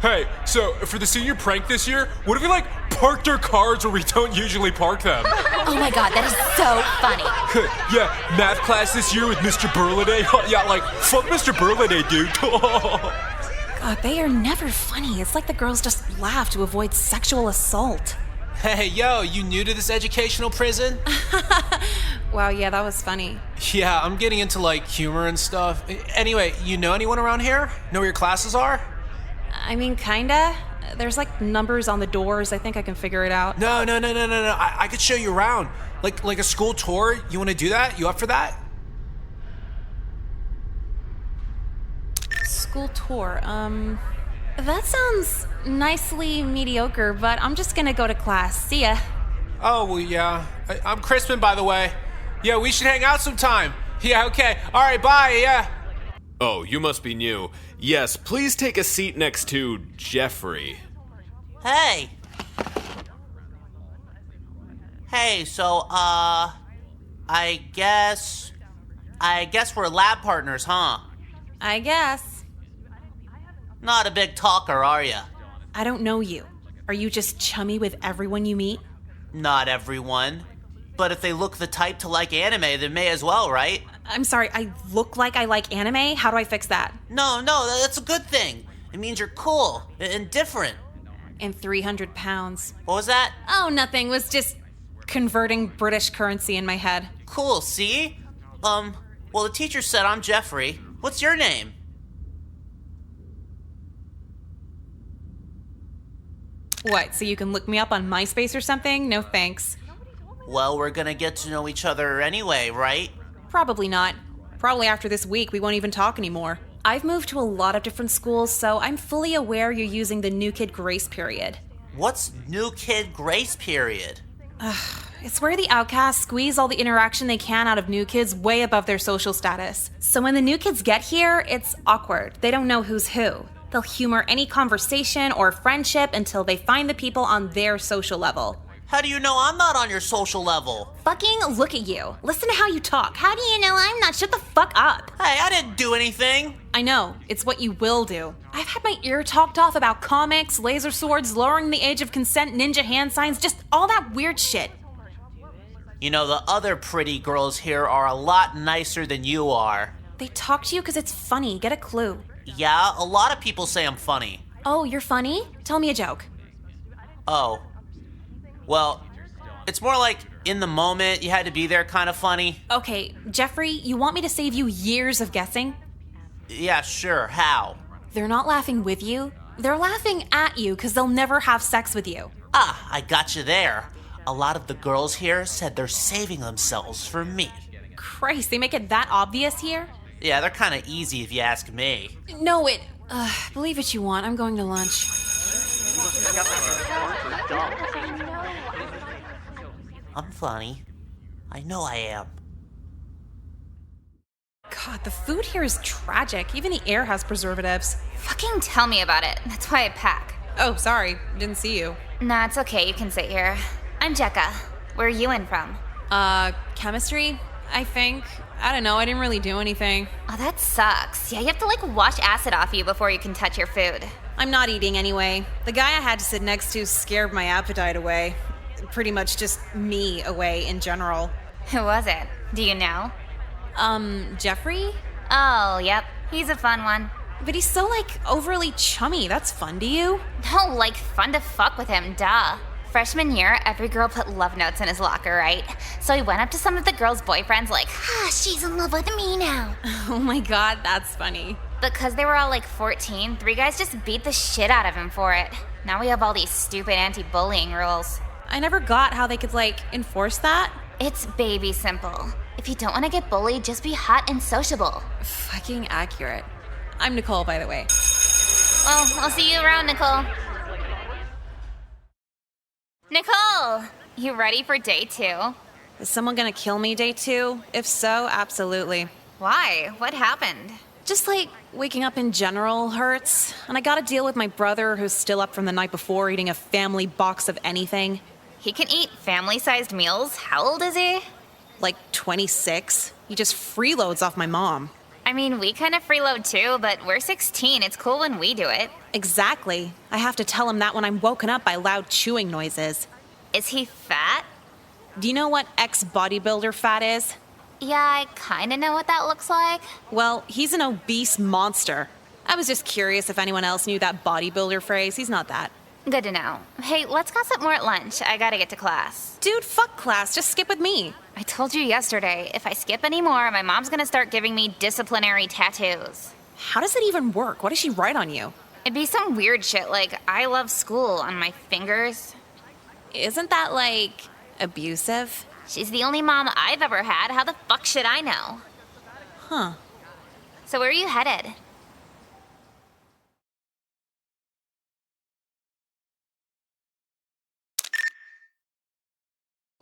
Hey, so for the senior prank this year, what if we parked our cars where we don't usually park them? Oh my god, that is so funny. Yeah, math class this year with Mr. Burliday. Yeah, fuck Mr. Burliday, dude. God, they are never funny. It's like the girls just laugh to avoid sexual assault. Hey, yo, you new to this educational prison? Wow, yeah, that was funny. Yeah, I'm getting into humor and stuff. Anyway, you know anyone around here? Know where your classes are? I mean, kinda. There's numbers on the doors. I think I can figure it out. No. I could show you around. Like a school tour. You want to do that? You up for that? School tour. That sounds nicely mediocre, but I'm just gonna go to class. See ya. Oh, well, yeah. I'm Crispin, by the way. Yeah, we should hang out sometime. Yeah, okay. All right, bye, yeah. Oh, you must be new. Yes, please take a seat next to Jeffrey. Hey! Hey, so, I guess we're lab partners, huh? I guess. Not a big talker, are ya? I don't know you. Are you just chummy with everyone you meet? Not everyone. But if they look the type to like anime, then may as well, right? I'm sorry, I look like I like anime? How do I fix that? No, that's a good thing. It means you're cool and different. And 300 pounds. What was that? Oh, nothing. Was just converting British currency in my head. Cool, see? Well, the teacher said I'm Jeffrey. What's your name? What, so you can look me up on MySpace or something? No thanks. Well, we're gonna get to know each other anyway, right? Probably not. Probably after this week, we won't even talk anymore. I've moved to a lot of different schools, so I'm fully aware you're using the new kid grace period. What's new kid grace period? It's where the outcasts squeeze all the interaction they can out of new kids way above their social status. So when the new kids get here, it's awkward. They don't know who's who. They'll humor any conversation or friendship until they find the people on their social level. How do you know I'm not on your social level? Fucking look at you. Listen to how you talk. How do you know I'm not? Shut the fuck up. Hey, I didn't do anything. I know. It's what you will do. I've had my ear talked off about comics, laser swords, lowering the age of consent, ninja hand signs, just all that weird shit. You know, the other pretty girls here are a lot nicer than you are. They talk to you because it's funny. Get a clue. Yeah, a lot of people say I'm funny. Oh, you're funny? Tell me a joke. Oh. Well, it's more like in the moment, you had to be there kind of funny. Okay, Jeffrey, you want me to save you years of guessing? Yeah, sure. How? They're not laughing with you. They're laughing at you because they'll never have sex with you. Ah, I got you there. A lot of the girls here said they're saving themselves for me. Christ, they make it that obvious here? Yeah, they're kind of easy if you ask me. No, believe what you want. I'm going to lunch. I'm funny. I know I am. God, the food here is tragic. Even the air has preservatives. Fucking tell me about it. That's why I pack. Oh, sorry. Didn't see you. Nah, it's okay. You can sit here. I'm Jekka. Where are you in from? Chemistry, I think. I don't know. I didn't really do anything. Oh, that sucks. Yeah, you have to wash acid off you before you can touch your food. I'm not eating anyway. The guy I had to sit next to scared my appetite away. Pretty much just me away in general. Who was it? Do you know? Jeffrey? Oh, yep. He's a fun one. But he's so, overly chummy. That's fun to you? No, fun to fuck with him, duh. Freshman year, every girl put love notes in his locker, right? So he went up to some of the girls' boyfriends she's in love with me now. Oh my god, that's funny. Because they were all 14, 3 guys just beat the shit out of him for it. Now we have all these stupid anti-bullying rules. I never got how they could, enforce that. It's baby simple. If you don't want to get bullied, just be hot and sociable. Fucking accurate. I'm Nicole, by the way. Well, I'll see you around, Nicole. Nicole! You ready for day 2? Is someone gonna kill me day 2? If so, absolutely. Why? What happened? Just waking up in general hurts. And I gotta deal with my brother who's still up from the night before eating a family box of anything. He can eat family-sized meals? How old is he? 26. He just freeloads off my mom. I mean, we kind of freeload too, but we're 16. It's cool when we do it. Exactly. I have to tell him that when I'm woken up by loud chewing noises. Is he fat? Do you know what ex-bodybuilder fat is? Yeah, I kind of know what that looks like. Well, he's an obese monster. I was just curious if anyone else knew that bodybuilder phrase. He's not that. Good to know. Hey, let's gossip more at lunch. I gotta get to class. Dude, fuck class. Just skip with me. I told you yesterday, if I skip anymore, my mom's gonna start giving me disciplinary tattoos. How does it even work? What does she write on you? It'd be some weird shit like, I love school on my fingers. Isn't that, like, abusive? She's the only mom I've ever had. How the fuck should I know? Huh. So where are you headed?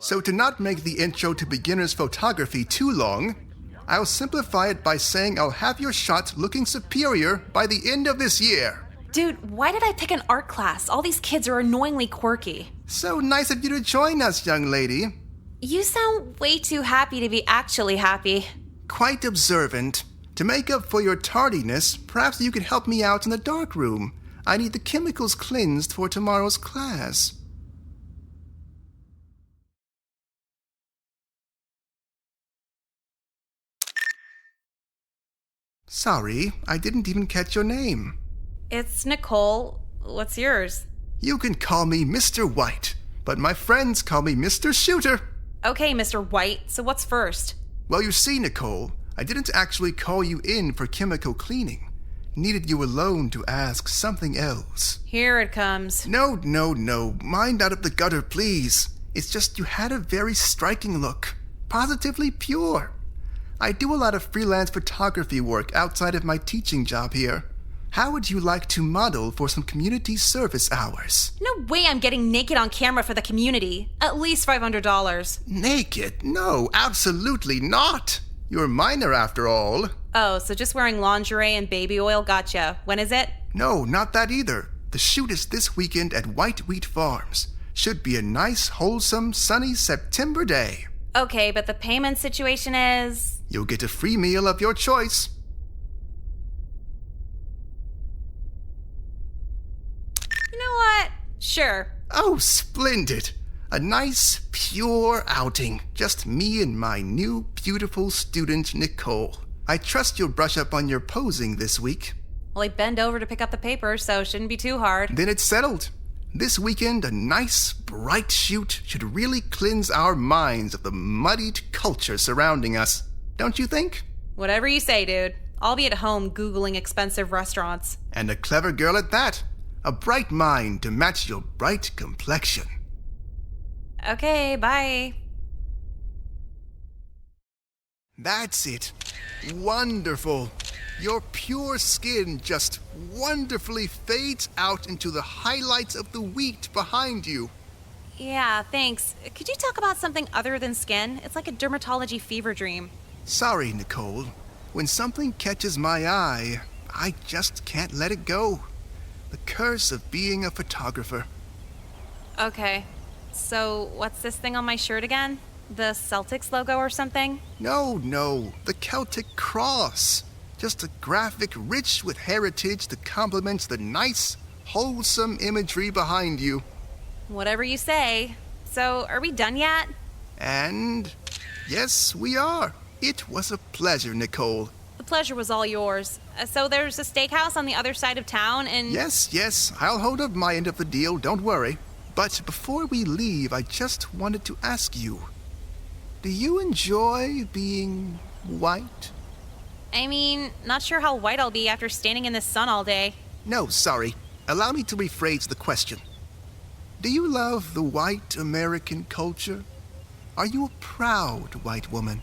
So to not make the intro to beginner's photography too long, I'll simplify it by saying I'll have your shot looking superior by the end of this year. Dude, why did I pick an art class? All these kids are annoyingly quirky. So nice of you to join us, young lady. You sound way too happy to be actually happy. Quite observant. To make up for your tardiness, perhaps you could help me out in the dark room. I need the chemicals cleansed for tomorrow's class. Sorry, I didn't even catch your name. It's Nicole. What's yours? You can call me Mr. White, but my friends call me Mr. Shooter. Okay, Mr. White, so what's first? Well, you see, Nicole, I didn't actually call you in for chemical cleaning. Needed you alone to ask something else. Here it comes. No. Mind out of the gutter, please. It's just you had a very striking look. Positively pure. I do a lot of freelance photography work outside of my teaching job here. How would you like to model for some community service hours? No way I'm getting naked on camera for the community. At least $500. Naked? No, absolutely not. You're a minor after all. Oh, so just wearing lingerie and baby oil gotcha. When is it? No, not that either. The shoot is this weekend at White Wheat Farms. Should be a nice, wholesome, sunny September day. Okay, but the payment situation is... You'll get a free meal of your choice. You know what? Sure. Oh, splendid. A nice, pure outing. Just me and my new, beautiful student, Nicole. I trust you'll brush up on your posing this week. Well, I bend over to pick up the papers, so it shouldn't be too hard. Then it's settled. This weekend, a nice, bright shoot should really cleanse our minds of the muddied culture surrounding us. Don't you think? Whatever you say, dude. I'll be at home Googling expensive restaurants. And a clever girl at that. A bright mind to match your bright complexion. Okay, bye. That's it. Wonderful. Your pure skin just wonderfully fades out into the highlights of the wheat behind you. Yeah, thanks. Could you talk about something other than skin? It's like a dermatology fever dream. Sorry, Nicole. When something catches my eye, I just can't let it go. The curse of being a photographer. Okay. So, what's this thing on my shirt again? The Celtics logo or something? No. The Celtic Cross. Just a graphic rich with heritage that complements the nice, wholesome imagery behind you. Whatever you say. So, are we done yet? And yes, we are. It was a pleasure, Nicole. The pleasure was all yours. So there's a steakhouse on the other side of town and... Yes, I'll hold up my end of the deal, don't worry. But before we leave, I just wanted to ask you, do you enjoy being white? I mean, not sure how white I'll be after standing in the sun all day. No, sorry. Allow me to rephrase the question. Do you love the white American culture? Are you a proud white woman?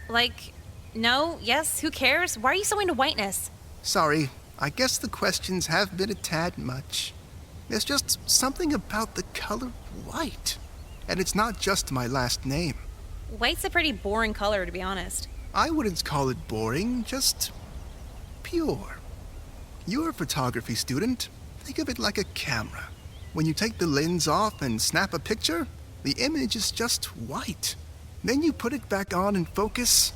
Like, no, yes, who cares? Why are you so into whiteness? Sorry, I guess the questions have been a tad much. There's just something about the color white. And it's not just my last name. White's a pretty boring color, to be honest. I wouldn't call it boring, just pure. You're a photography student. Think of it like a camera. When you take the lens off and snap a picture, The image is just white. Then you put it back on in focus.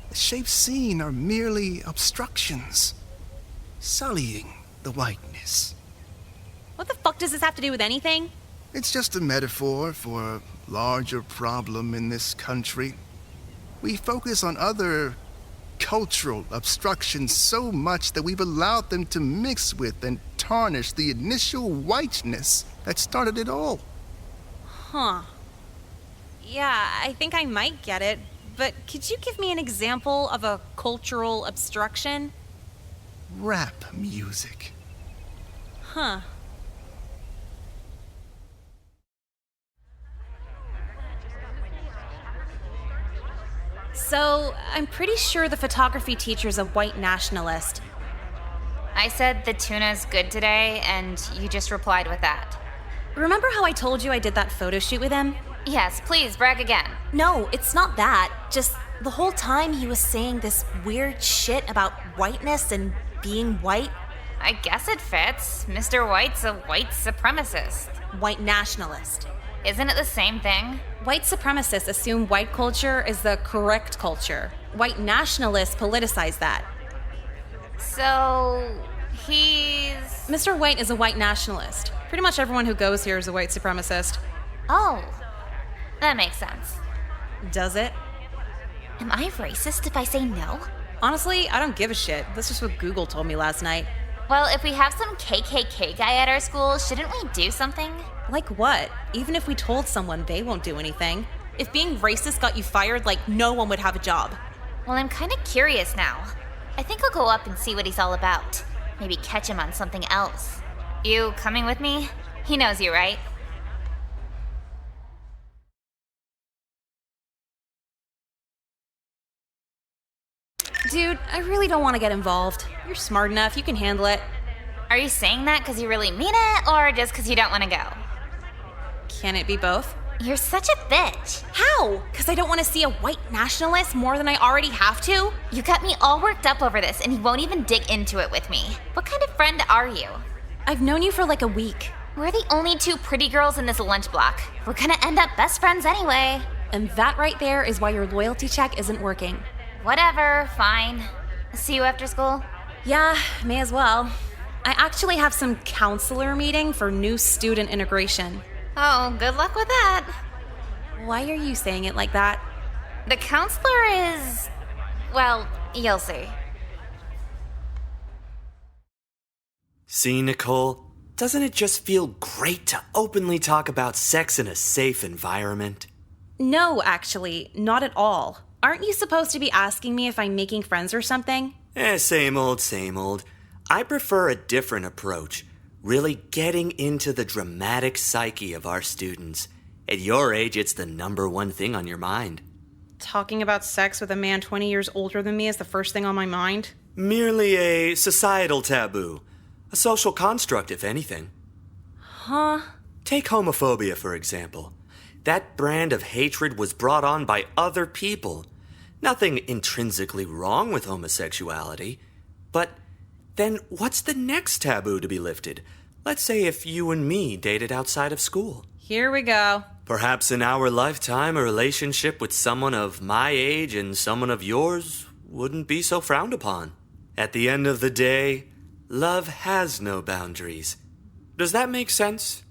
The shapes seen are merely obstructions, sullying the whiteness. What the fuck does this have to do with anything? It's just a metaphor for a larger problem in this country. We focus on other cultural obstructions so much that we've allowed them to mix with and tarnish the initial whiteness that started it all. Huh. Yeah, I think I might get it, but could you give me an example of a cultural obstruction? Rap music. Huh. So, I'm pretty sure the photography teacher's a white nationalist. I said the tuna's good today, and you just replied with that. Remember how I told you I did that photo shoot with him? Yes, please, brag again. No, it's not that. Just the whole time he was saying this weird shit about whiteness and being white. I guess it fits. Mr. White's a white supremacist. White nationalist. Isn't it the same thing? White supremacists assume white culture is the correct culture. White nationalists politicize that. So, he's... Mr. White is a white nationalist. Pretty much everyone who goes here is a white supremacist. Oh, that makes sense. Does it? Am I racist if I say no? Honestly, I don't give a shit. That's just what Google told me last night. Well, if we have some KKK guy at our school, shouldn't we do something? Like what? Even if we told someone, they won't do anything. If being racist got you fired, like no one would have a job. Well, I'm kind of curious now. I think I'll go up and see what he's all about. Maybe catch him on something else. You coming with me? He knows you, right? Dude, I really don't want to get involved. You're smart enough, you can handle it. Are you saying that because you really mean it, or just because you don't want to go? Can it be both? You're such a bitch. How? Because I don't want to see a white nationalist more than I already have to? You got me all worked up over this, and you won't even dig into it with me. What kind of friend are you? I've known you for like a week. We're the only two pretty girls in this lunch block. We're gonna end up best friends anyway. And that right there is why your loyalty check isn't working. Whatever, fine. See you after school? Yeah, may as well. I actually have some counselor meeting for new student integration. Oh, good luck with that. Why are you saying it like that? The counselor is... well, you'll see. See, Nicole? Doesn't it just feel great to openly talk about sex in a safe environment? No, actually, not at all. Aren't you supposed to be asking me if I'm making friends or something? Same old, same old. I prefer a different approach. Really getting into the dramatic psyche of our students. At your age, it's the number one thing on your mind. Talking about sex with a man 20 years older than me is the first thing on my mind? Merely a societal taboo. A social construct, if anything. Huh? Take homophobia, for example. That brand of hatred was brought on by other people. Nothing intrinsically wrong with homosexuality. But then what's the next taboo to be lifted? Let's say if you and me dated outside of school. Here we go. Perhaps in our lifetime, a relationship with someone of my age and someone of yours wouldn't be so frowned upon. At the end of the day, love has no boundaries. Does that make sense?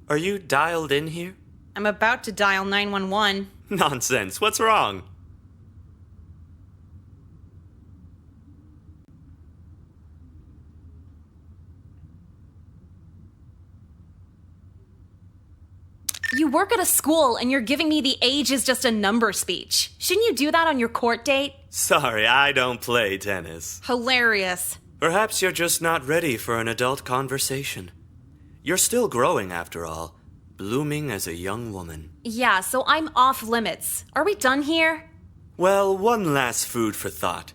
Are you dialed in here? I'm about to dial 911. Nonsense. What's wrong? You work at a school and you're giving me the age is just a number speech. Shouldn't you do that on your court date? Sorry, I don't play tennis. Hilarious. Perhaps you're just not ready for an adult conversation. You're still growing, after all, blooming as a young woman. Yeah, so I'm off limits. Are we done here? Well, one last food for thought.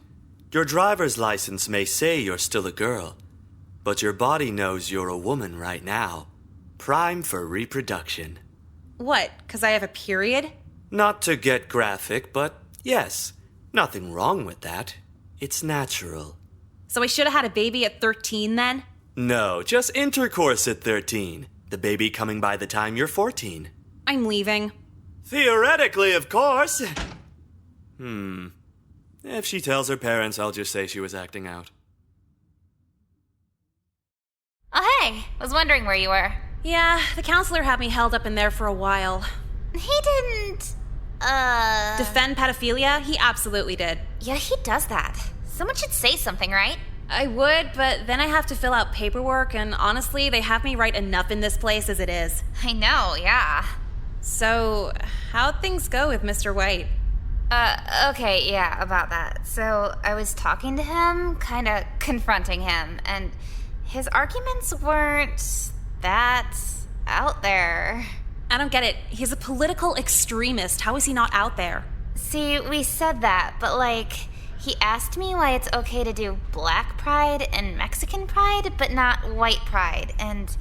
Your driver's license may say you're still a girl, but your body knows you're a woman right now, prime for reproduction. What, 'cause I have a period? Not to get graphic, but yes, nothing wrong with that. It's natural. So I should have had a baby at 13 then? No, just intercourse at 13. The baby coming by the time you're 14. I'm leaving. Theoretically, of course. If she tells her parents, I'll just say she was acting out. Oh, hey, was wondering where you were. Yeah, the counselor had me held up in there for a while. He didn't, Defend pedophilia? He absolutely did. Yeah, he does that. Someone should say something, right? I would, but then I have to fill out paperwork, and honestly, they have me write enough in this place as it is. I know, yeah. So, how'd things go with Mr. White? Okay, yeah, about that. So, I was talking to him, kinda confronting him, and his arguments weren't that out there. I don't get it. He's a political extremist. How is he not out there? See, we said that, but like, he asked me why it's okay to do Black Pride and Mexican Pride, but not White Pride, and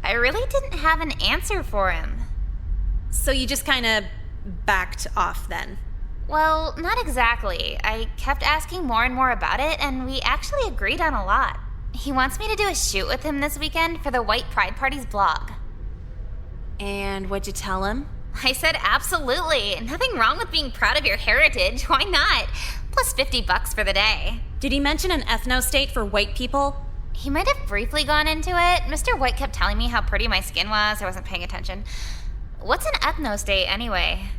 I really didn't have an answer for him. So you just kind of backed off then? Well, not exactly. I kept asking more and more about it, and we actually agreed on a lot. He wants me to do a shoot with him this weekend for the White Pride Party's blog. And what'd you tell him? I said absolutely. Nothing wrong with being proud of your heritage. Why not? Plus $50 for the day. Did he mention an ethno-state for white people? He might have briefly gone into it. Mr. White kept telling me how pretty my skin was. I wasn't paying attention. What's an ethno-state anyway?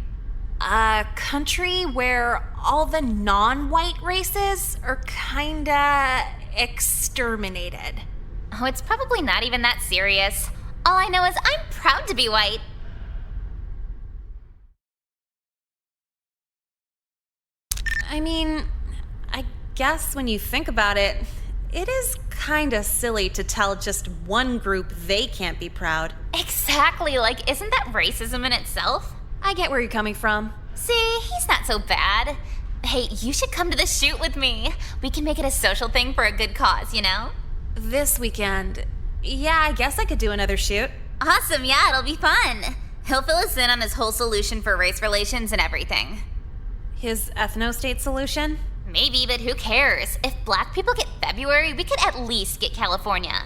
A country where all the non-white races are kinda exterminated. Oh, it's probably not even that serious. All I know is I'm proud to be white. I mean, I guess when you think about it, it is kinda silly to tell just one group they can't be proud. Exactly, like, isn't that racism in itself? I get where you're coming from. See, he's not so bad. Hey, you should come to the shoot with me. We can make it a social thing for a good cause, you know? This weekend, yeah, I guess I could do another shoot. Awesome, yeah, it'll be fun. He'll fill us in on his whole solution for race relations and everything. His ethno-state solution? Maybe, but who cares? If black people get February, we could at least get California.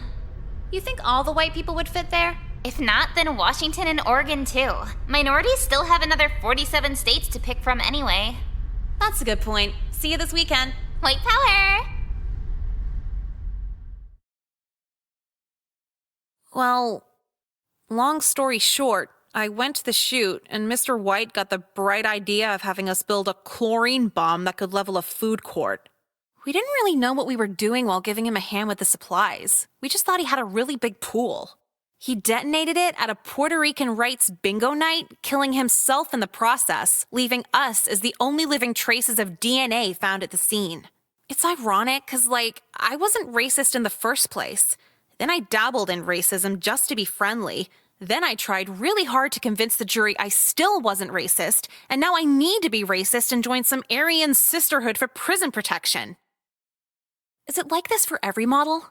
You think all the white people would fit there? If not, then Washington and Oregon too. Minorities still have another 47 states to pick from anyway. That's a good point. See you this weekend. White power! Well, long story short, I went to the shoot, and Mr. White got the bright idea of having us build a chlorine bomb that could level a food court. We didn't really know what we were doing while giving him a hand with the supplies. We just thought he had a really big pool. He detonated it at a Puerto Rican rights bingo night, killing himself in the process, leaving us as the only living traces of DNA found at the scene. It's ironic because, I wasn't racist in the first place. Then I dabbled in racism just to be friendly. Then I tried really hard to convince the jury I still wasn't racist, and now I need to be racist and join some Aryan sisterhood for prison protection. Is it like this for every model?